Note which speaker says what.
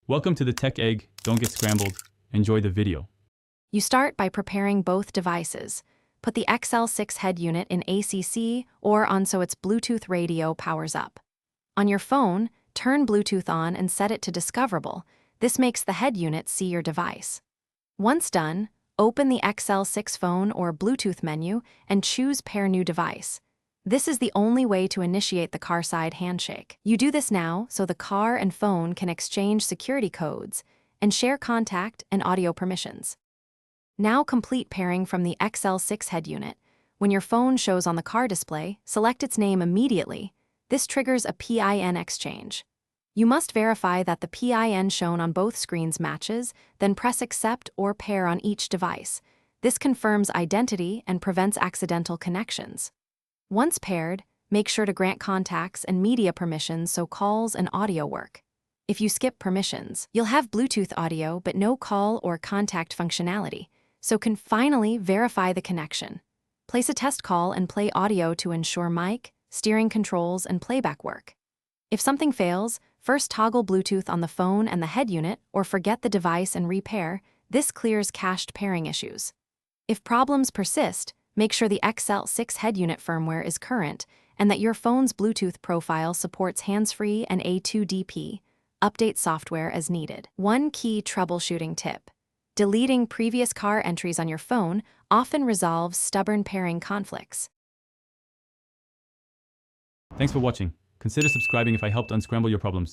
Speaker 1: Welcome to the Tech Egg. Don't get scrambled. Enjoy the video.
Speaker 2: You start by preparing both devices. Put the Xl6 head unit in ACC or on so its Bluetooth radio powers up. On your phone, turn Bluetooth on and set it to discoverable. This makes the head unit see your device. Once done, open the Xl6 phone or Bluetooth menu and choose Pair New Device. This is the only way to initiate the car-side handshake. You do this now so the car and phone can exchange security codes and share contact and audio permissions. Now complete pairing from the Xl6 head unit. When your phone shows on the car display, select its name immediately. This triggers a PIN exchange. You must verify that the PIN shown on both screens matches, then press Accept or Pair on each device. This confirms identity and prevents accidental connections. Once paired, make sure to grant contacts and media permissions so calls and audio work. If you skip permissions, you'll have Bluetooth audio but no call or contact functionality, so can finally verify the connection. Place a test call and play audio to ensure mic, steering controls, and playback work. If something fails, first toggle Bluetooth on the phone and the head unit or forget the device and repair. This clears cached pairing issues. If problems persist, make sure the Xl6 head unit firmware is current and that your phone's Bluetooth profile supports hands-free and A2DP. Update software as needed. One key troubleshooting tip. Deleting previous car entries on your phone often resolves stubborn pairing conflicts.
Speaker 1: Thanks for watching. Consider subscribing if I helped unscramble your problems.